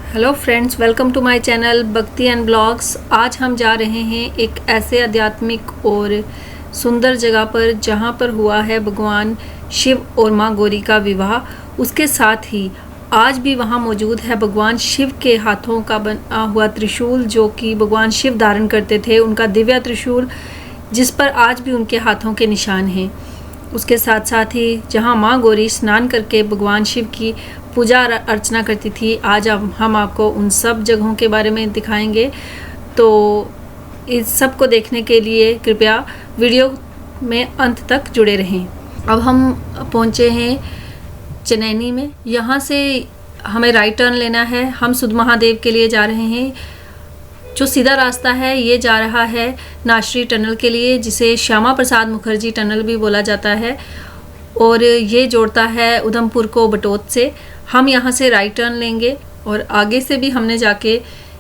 Hello friends, welcome to my channel Bhakti and blogs. आज हम जा रहे हैं एक ऐसे आध्यात्मिक और सुंदर जगह पर जहां पर हुआ है भगवान शिव और मां गौरी का विवाह। उसके साथ ही आज भी वहां मौजूद है भगवान शिव के हाथों का बना हुआ त्रिशूल, जो कि भगवान शिव धारण करते थे, उनका दिव्य त्रिशूल, जिस पर आज भी उनके हाथों के निशान हैं। उसके साथ साथ ही जहां मां गौरी स्नान करके भगवान शिव की पूजा अर्चना करती थी, आज हम आपको उन सब जगहों के बारे में दिखाएंगे। तो इस सब को देखने के लिए कृपया वीडियो में अंत तक जुड़े रहें। अब हम पहुंचे हैं चनैनी में। यहाँ से हमें राइट टर्न लेना है। हम सुध महादेव के लिए जा रहे हैं। जो सीधा रास्ता है ये जा रहा है नाश्री टनल के लिए, जिसे श्यामा प्रसाद मुखर्जी टनल भी बोला जाता है, और ये जोड़ता है उधमपुर को बटोत से। हम यहाँ से राइट टर्न लेंगे और आगे से भी हमने जाके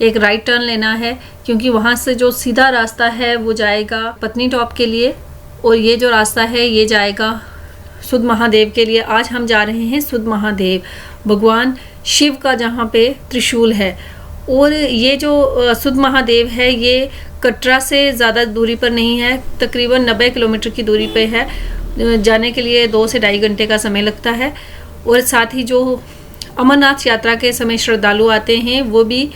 एक राइट टर्न लेना है, क्योंकि वहाँ से जो सीधा रास्ता है वो जाएगा पत्नी टॉप के लिए, और ये जो रास्ता है ये जाएगा सुध महादेव के लिए। आज हम जा रहे हैं सुध महादेव, भगवान शिव का जहाँ पे त्रिशूल है। और ये जो सुध महादेव है ये कटरा से ज़्यादा दूरी पर नहीं है, तकरीबन 90 किलोमीटर की दूरी पे है। जाने के लिए 2 से ढाई घंटे का समय लगता है। और साथ ही जो अमरनाथ यात्रा के समय श्रद्धालु आते हैं वो भी,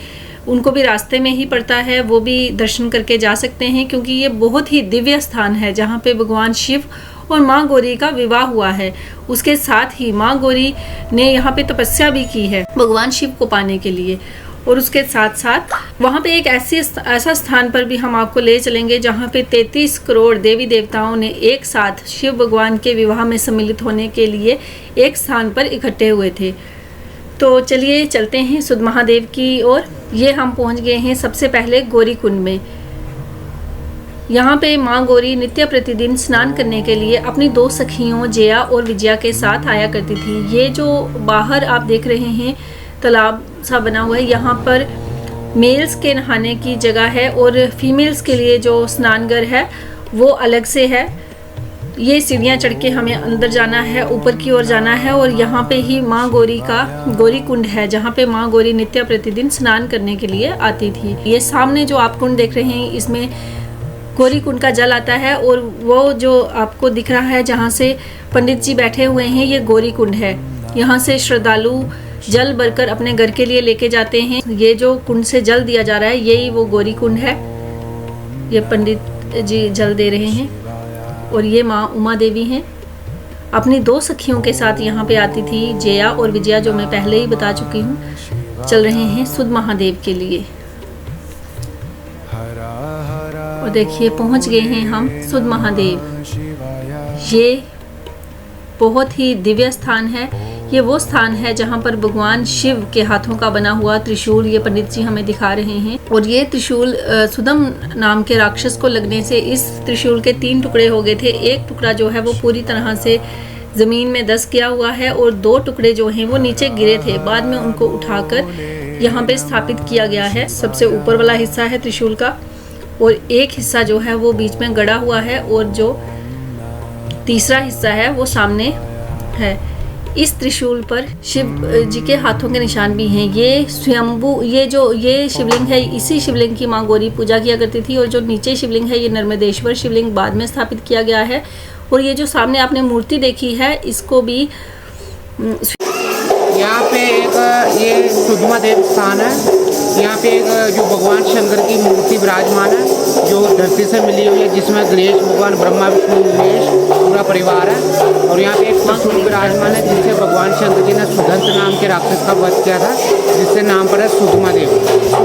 उनको भी रास्ते में ही पड़ता है, वो भी दर्शन करके जा सकते हैं, क्योंकि ये बहुत ही दिव्य स्थान है जहाँ पे भगवान शिव और माँ गौरी का विवाह हुआ है। उसके साथ ही माँ गौरी ने यहाँ पे तपस्या भी की है भगवान शिव को पाने के लिए। और उसके साथ साथ वहाँ पे एक ऐसा स्थान पर भी हम आपको ले चलेंगे जहाँ पे 33 करोड़ देवी देवताओं ने एक साथ शिव भगवान के विवाह में सम्मिलित होने के लिए एक स्थान पर इकट्ठे हुए थे। तो चलिए चलते हैं सुध महादेव की ओर। ये हम पहुँच गए हैं सबसे पहले गौरी कुंड में। यहाँ पे माँ गौरी नित्य प्रतिदिन स्नान करने के लिए अपनी 2 सखियों जया और विजया के साथ आया करती थी। ये जो बाहर आप देख रहे हैं तालाब सा बना हुआ है, यहाँ पर मेल्स के नहाने की जगह है और फीमेल्स के लिए जो स्नानघर है वो अलग से है। ये सीढ़ियाँ चढ़ के हमें अंदर जाना है, ऊपर की ओर जाना है, और यहाँ पे ही माँ गौरी का गौरी कुंड है जहाँ पे माँ गौरी नित्य प्रतिदिन स्नान करने के लिए आती थी। ये सामने जो आप कुंड देख रहे हैं इसमें गौरी कुंड का जल आता है, और वो जो आपको दिख रहा है जहाँ से पंडित जी बैठे हुए हैं ये गौरी कुंड है। यहाँ से श्रद्धालु जल भरकर अपने घर के लिए लेके जाते हैं। ये जो कुंड से जल दिया जा रहा है यही वो गौरी कुंड है। ये पंडित जी जल दे रहे हैं, और ये माँ उमा देवी हैं। अपनी 2 सखियों के साथ यहाँ पे आती थी, जया और विजया, जो मैं पहले ही बता चुकी हूँ। चल रहे हैं सुध महादेव के लिए। और देखिए पहुँच गए हैं हम सुध महादेव। ये बहुत ही दिव्य स्थान है। ये वो स्थान है जहाँ पर भगवान शिव के हाथों का बना हुआ त्रिशूल ये पंडित जी हमें दिखा रहे हैं। और ये त्रिशूल सुदम नाम के राक्षस को लगने से इस त्रिशूल के 3 टुकड़े हो गए थे। एक टुकड़ा जो है वो पूरी तरह से ज़मीन में दस किया हुआ है, और 2 टुकड़े जो हैं वो नीचे गिरे थे। बाद में उनको उठाकर यहाँ पे स्थापित किया गया है। सबसे ऊपर वाला हिस्सा है त्रिशूल का, और एक हिस्सा जो है वो बीच में गड़ा हुआ है, और जो तीसरा हिस्सा है वो सामने है। इस त्रिशूल पर शिव जी के हाथों के निशान भी हैं। ये स्वयंभू, ये शिवलिंग है, इसी शिवलिंग की माँ गौरी पूजा किया करती थी। और जो नीचे शिवलिंग है ये नर्मदेश्वर शिवलिंग बाद में स्थापित किया गया है। और ये जो सामने आपने मूर्ति देखी है इसको भी यहाँ पे एक ये सुध महादेव स्थान है। यहाँ पे एक जो भगवान शंकर की मूर्ति विराजमान है जो धरती से मिली हुई है, जिसमें गणेश भगवान, ब्रह्मा विष्णु महेश पूरा परिवार है। और यहाँ पे एक त्रिशूल विराजमान है जिससे भगवान शंकर जी ने सुदंत नाम के राक्षस का वध किया था, जिससे नाम पड़ा सुध महादेव।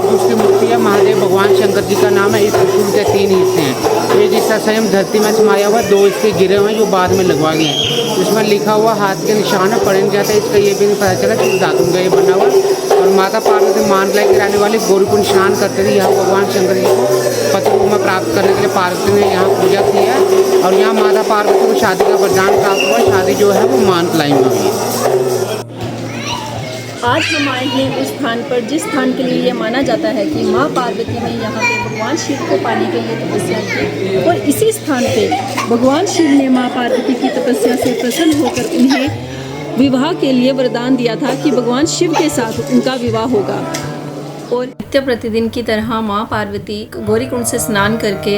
उसकी मूर्ति है महादेव भगवान शंकर जी का नाम है। इस त्रिशूल के 3 हिस्से हैं। एक हिस्सा स्वयं धरती में समाया हुआ, 2 इसके गिरे हुए हैं जो बाद में लगवा गए हैं। इसमें लिखा हुआ हाथ के निशान है, पढ़ नहीं जाता। इसका ये भी नहीं पता चला कि धातु का ये बना हुआ। और माता पार्वती मानलाई के रहने वाली गौरी कुंड स्नान करते थे। यहाँ भगवान शंकर जी को पति रूप में प्राप्त करने के लिए पार्वती ने यहाँ पूजा की है, और यहाँ माता पार्वती को शादी का वरदान प्राप्त हुआ। शादी जो है वो मानलाई में हुई है। आज हम आए हैं उस स्थान पर जिस स्थान के लिए ये माना जाता है कि माँ पार्वती ने यहाँ पे भगवान शिव को पाने के लिए तपस्या की, और इसी स्थान पे भगवान शिव ने माँ पार्वती की तपस्या से प्रसन्न होकर उन्हें विवाह के लिए वरदान दिया था कि भगवान शिव के साथ उनका विवाह होगा। और नित्य प्रतिदिन की तरह माँ पार्वती गौरीकुंड से स्नान करके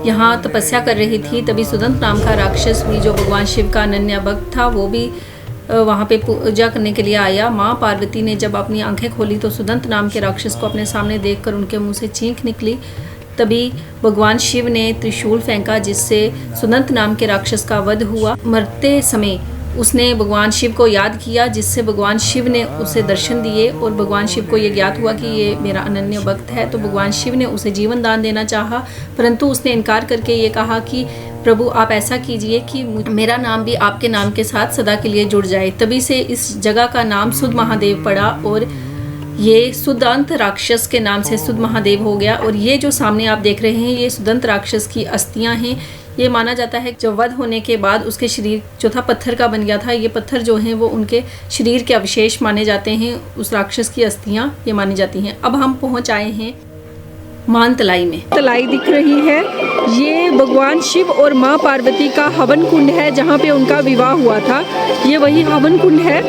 यहाँ तपस्या कर रही थी। तभी सुदंत नाम का राक्षस भी, जो भगवान शिव का अनन्य भक्त था, वो भी वहाँ पे पूजा करने के लिए आया। माँ पार्वती ने जब अपनी आंखें खोली तो सुदंत नाम के राक्षस को अपने सामने देखकर उनके मुंह से चीख निकली। तभी भगवान शिव ने त्रिशूल फेंका, जिससे सुदंत नाम के राक्षस का वध हुआ। मरते समय उसने भगवान शिव को याद किया, जिससे भगवान शिव ने उसे दर्शन दिए और भगवान शिव को ये ज्ञात हुआ कि ये मेरा अनन्य भक्त है। तो भगवान शिव ने उसे जीवन दान देना चाहा, परंतु उसने इनकार करके ये कहा कि प्रभु आप ऐसा कीजिए कि मेरा नाम भी आपके नाम के साथ सदा के लिए जुड़ जाए। तभी से इस जगह का नाम सुध महादेव पड़ा और ये सुदंत राक्षस के नाम से सुध महादेव हो गया। और ये जो सामने आप देख रहे हैं, ये सुदंत राक्षस की अस्थियां हैं। ये माना जाता है कि जो वध होने के बाद उसके शरीर जो था पत्थर का बन गया था। ये पत्थर जो हैं वो उनके शरीर के अवशेष माने जाते हैं। उस राक्षस की अस्थियां ये मानी जाती हैं। अब हम पहुंच आए हैं मानतलाई में। तलाई दिख रही है, ये भगवान शिव और माँ पार्वती का हवन कुंड है, जहाँ पे उनका विवाह हुआ था। ये वही हवन कुंड है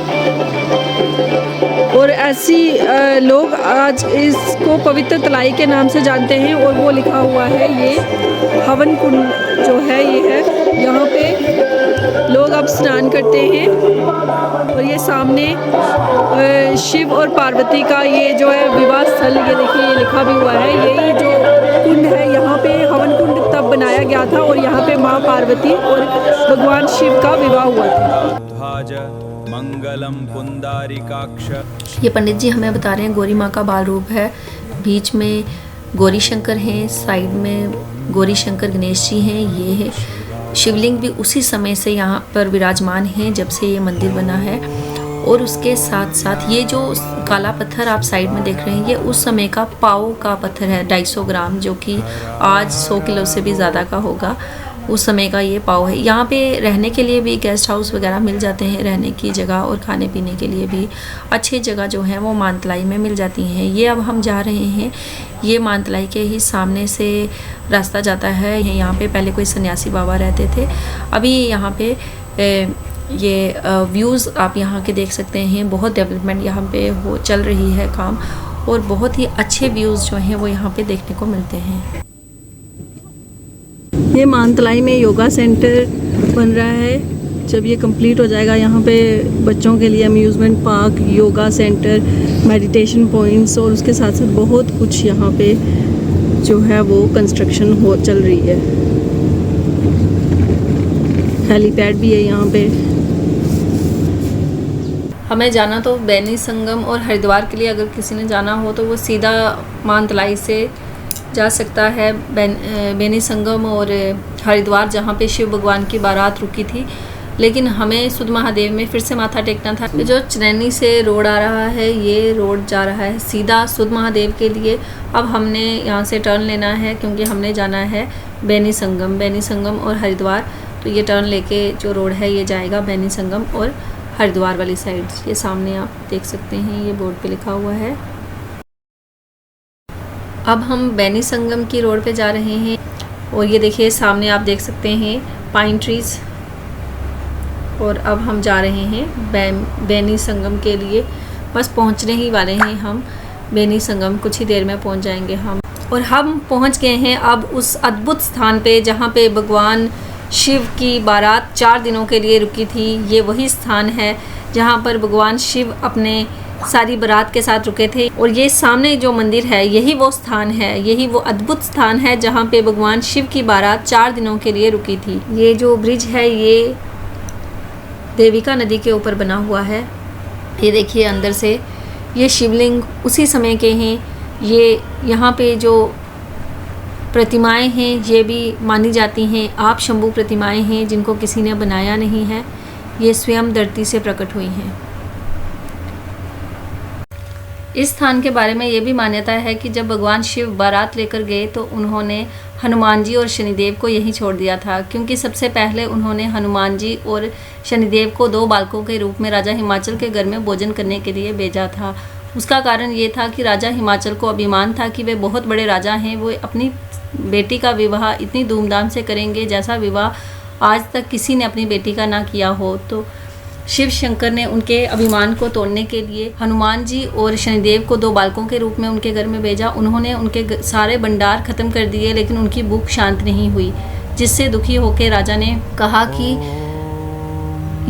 और ऐसी लोग आज इसको पवित्र तलाई के नाम से जानते हैं। और वो लिखा हुआ है, ये हवन कुंड जो है ये है, यहाँ पे लोग अब स्नान करते हैं। और ये सामने शिव और पार्वती का ये जो है विवाह स्थल, ये देखिए ये लिखा भी हुआ है। यही जो कुंड है, यहाँ पे हवन कुंड तब बनाया गया था और यहाँ पे माँ पार्वती और भगवान शिव का विवाह हुआ था। मंगलम पुंडारिकाक्ष। ये पंडित जी हमें बता रहे हैं गौरी माँ का बाल रूप है। बीच में गौरी शंकर हैं, साइड में गौरी शंकर गणेश जी हैं। ये है शिवलिंग भी उसी समय से यहाँ पर विराजमान हैं जब से ये मंदिर बना है। और उसके साथ साथ ये जो काला पत्थर आप साइड में देख रहे हैं, ये उस समय का पाव का पत्थर है, 250 ग्राम, जो कि आज 100 किलो से भी ज़्यादा का होगा। उस समय का ये पाव है। यहाँ पे रहने के लिए भी गेस्ट हाउस वगैरह मिल जाते हैं, रहने की जगह और खाने पीने के लिए भी अच्छी जगह जो है वो मानतलाई में मिल जाती हैं। ये अब हम जा रहे हैं, ये मानतलाई के ही सामने से रास्ता जाता है। यहाँ पे पहले कोई सन्यासी बाबा रहते थे। अभी यहाँ पे ये व्यूज़ आप यहाँ के देख सकते हैं। बहुत डेवलपमेंट यहाँ पे हो चल रही है काम, और बहुत ही अच्छे व्यूज़ जो हैं वो यहाँ पे देखने को मिलते हैं। ये मानतलाई में योगा सेंटर बन रहा है। जब ये कंप्लीट हो जाएगा, यहाँ पे बच्चों के लिए amusement park, yoga centre, meditation points और उसके साथ साथ बहुत कुछ यहाँ पे जो है वो कंस्ट्रक्शन हो चल रही है। हेलीपैड भी है यहाँ पे। हमें जाना तो बैनी संगम और हरिद्वार के लिए अगर किसी ने जाना हो तो वो सीधा मानतलाई से जा सकता है। बैनी संगम और हरिद्वार, जहाँ पे शिव भगवान की बारात रुकी थी। लेकिन हमें सुध महादेव में फिर से माथा टेकना था। जो चनैनी से रोड आ रहा है, ये रोड जा रहा है सीधा सुध महादेव के लिए। अब हमने यहाँ से टर्न लेना है क्योंकि हमने जाना है बैनी संगम और हरिद्वार। तो ये टर्न लेके जो रोड है ये जाएगा बैनी संगम और हरिद्वार वाली साइड। ये सामने आप देख सकते हैं, ये बोर्ड पे लिखा हुआ है। अब हम बैनी संगम की रोड पे जा रहे हैं और ये देखिए सामने आप देख सकते हैं पाइन ट्रीज। और अब हम जा रहे हैं बैनी संगम के लिए। बस पहुंचने ही वाले हैं हम बैनी संगम, कुछ ही देर में पहुंच जाएंगे हम। और हम पहुंच गए हैं अब उस अद्भुत स्थान पे जहाँ पे भगवान शिव की बारात 4 दिनों के लिए रुकी थी। ये वही स्थान है जहाँ पर भगवान शिव अपने सारी बारात के साथ रुके थे। और ये सामने जो मंदिर है, यही वो स्थान है, यही वो अद्भुत स्थान है जहाँ पे भगवान शिव की बारात 4 दिनों के लिए रुकी थी। ये जो ब्रिज है ये देविका नदी के ऊपर बना हुआ है। ये देखिए अंदर से ये शिवलिंग उसी समय के हैं। ये यहाँ पे जो प्रतिमाएं हैं ये भी मानी जाती हैं आप शंभू प्रतिमाएं हैं, जिनको किसी ने बनाया नहीं है। ये स्वयं धरती से प्रकट हुई हैं। इस स्थान के बारे में ये भी मान्यता है कि जब भगवान शिव बारात लेकर गए तो उन्होंने हनुमान जी और शनिदेव को यहीं छोड़ दिया था, क्योंकि सबसे पहले उन्होंने हनुमान जी और शनिदेव को 2 बालकों के रूप में राजा हिमाचल के घर में भोजन करने के लिए भेजा था। उसका कारण ये था कि राजा हिमाचल को अभिमान था कि वे बहुत बड़े राजा हैं, वो अपनी बेटी का विवाह इतनी धूमधाम से करेंगे जैसा विवाह आज तक किसी ने अपनी बेटी का ना किया हो। तो शिव शंकर ने उनके अभिमान को तोड़ने के लिए हनुमान जी और शनिदेव को 2 बालकों के रूप में उनके घर में भेजा। उन्होंने उनके सारे भंडार खत्म कर दिए, लेकिन उनकी भूख शांत नहीं हुई, जिससे दुखी होकर राजा ने कहा कि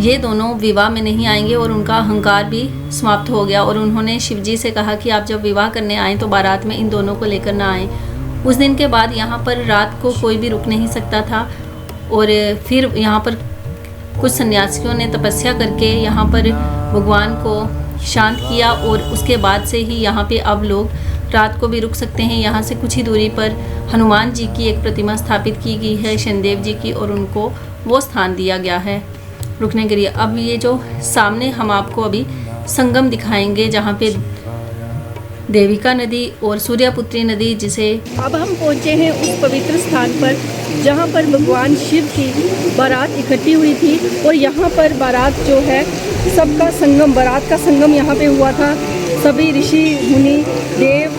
ये दोनों विवाह में नहीं आएंगे, और उनका अहंकार भी समाप्त हो गया। और उन्होंने शिव जी से कहा कि आप जब विवाह करने आएँ तो बारात में इन दोनों को लेकर ना आएँ। उस दिन के बाद यहाँ पर रात को कोई भी रुक नहीं सकता था, और फिर यहाँ पर कुछ सन्यासियों ने तपस्या करके यहाँ पर भगवान को शांत किया, और उसके बाद से ही यहाँ पे अब लोग रात को भी रुक सकते हैं। यहाँ से कुछ ही दूरी पर हनुमान जी की एक प्रतिमा स्थापित की गई है, शनिदेव जी की, और उनको वो स्थान दिया गया है रुकने के लिए। अब ये जो सामने हम आपको अभी संगम दिखाएंगे, जहाँ पे देविका नदी और सूर्यपुत्री नदी, जिसे अब हम पहुँचे हैं उस पवित्र स्थान पर जहाँ पर भगवान शिव की बारात इकट्ठी हुई थी, और यहाँ पर बारात जो है सबका संगम, बारात का संगम यहाँ पे हुआ था। सभी ऋषि मुनि देव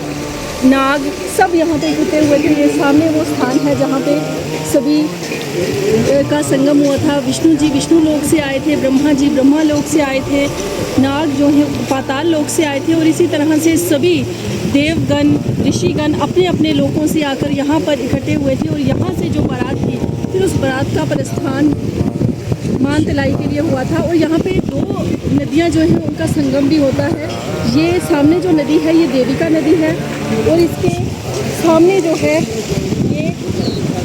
नाग सब यहाँ पे इकट्ठे हुए थे। ये सामने वो स्थान है जहाँ पे सभी का संगम हुआ था। विष्णु जी विष्णु लोक से आए थे, ब्रह्मा जी ब्रह्मा लोक से आए थे, नाग जो है पाताल लोक से आए थे, और इसी तरह से सभी देवगण ऋषिगण अपने अपने लोकों से आकर यहाँ पर इकट्ठे हुए थे। और यहाँ से जो बारात थी, फिर उस बारात का प्रस्थान मानतलाई के लिए हुआ था। और यहाँ पे 2 नदियाँ जो हैं उनका संगम भी होता है। ये सामने जो नदी है ये देविका नदी है, और इसके सामने जो है ये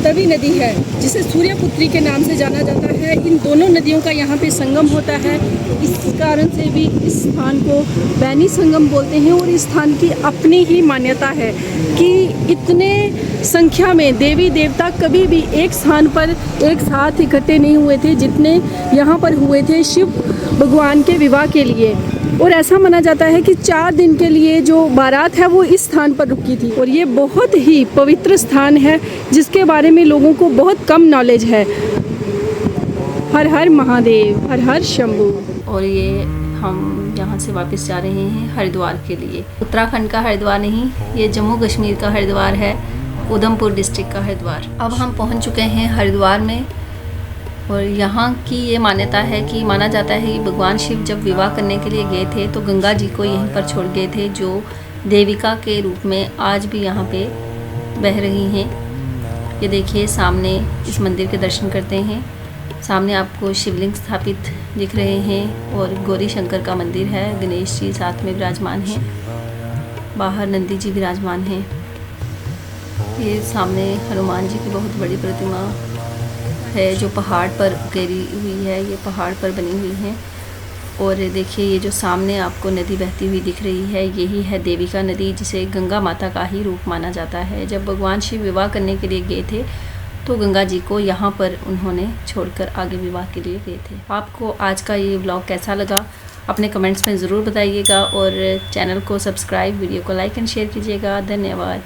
तवी नदी है, जिसे सूर्यपुत्री के नाम से जाना जाता है। इन दोनों नदियों का यहाँ पे संगम होता है। इस कारण से भी इस स्थान को बैनी संगम बोलते हैं। और इस स्थान की अपनी ही मान्यता है कि इतने संख्या में देवी देवता कभी भी एक स्थान पर एक साथ इकट्ठे नहीं हुए थे जितने यहाँ पर हुए थे शिव भगवान के विवाह के लिए। और ऐसा माना जाता है कि 4 दिन के लिए जो बारात है वो इस स्थान पर रुकी थी। और ये बहुत ही पवित्र स्थान है जिसके बारे में लोगों को बहुत कम नॉलेज है। हर हर महादेव, हर हर शंभू। और ये हम यहाँ से वापस जा रहे हैं हरिद्वार के लिए। उत्तराखंड का हरिद्वार नहीं, ये जम्मू कश्मीर का हरिद्वार है, उधमपुर डिस्ट्रिक्ट का हरिद्वार। अब हम पहुँच चुके हैं हरिद्वार में, और यहाँ की ये मान्यता है कि माना जाता है कि भगवान शिव जब विवाह करने के लिए गए थे तो गंगा जी को यहीं पर छोड़ गए थे, जो देविका के रूप में आज भी यहाँ पे बह रही हैं। ये देखिए सामने इस मंदिर के दर्शन करते हैं। सामने आपको शिवलिंग स्थापित दिख रहे हैं, और गौरी शंकर का मंदिर है, गणेश जी साथ में विराजमान हैं, बाहर नंदी जी विराजमान हैं। ये सामने हनुमान जी की बहुत बड़ी प्रतिमा है जो पहाड़ पर उकेरी हुई है, ये पहाड़ पर बनी हुई है। और देखिए ये जो सामने आपको नदी बहती हुई दिख रही है, यही है देविका नदी, जिसे गंगा माता का ही रूप माना जाता है। जब भगवान शिव विवाह करने के लिए गए थे तो गंगा जी को यहाँ पर उन्होंने छोड़कर आगे विवाह के लिए गए थे। आपको आज का ये व्लॉग कैसा लगा अपने कमेंट्स में ज़रूर बताइएगा, और चैनल को सब्सक्राइब, वीडियो को लाइक एंड शेयर कीजिएगा। धन्यवाद।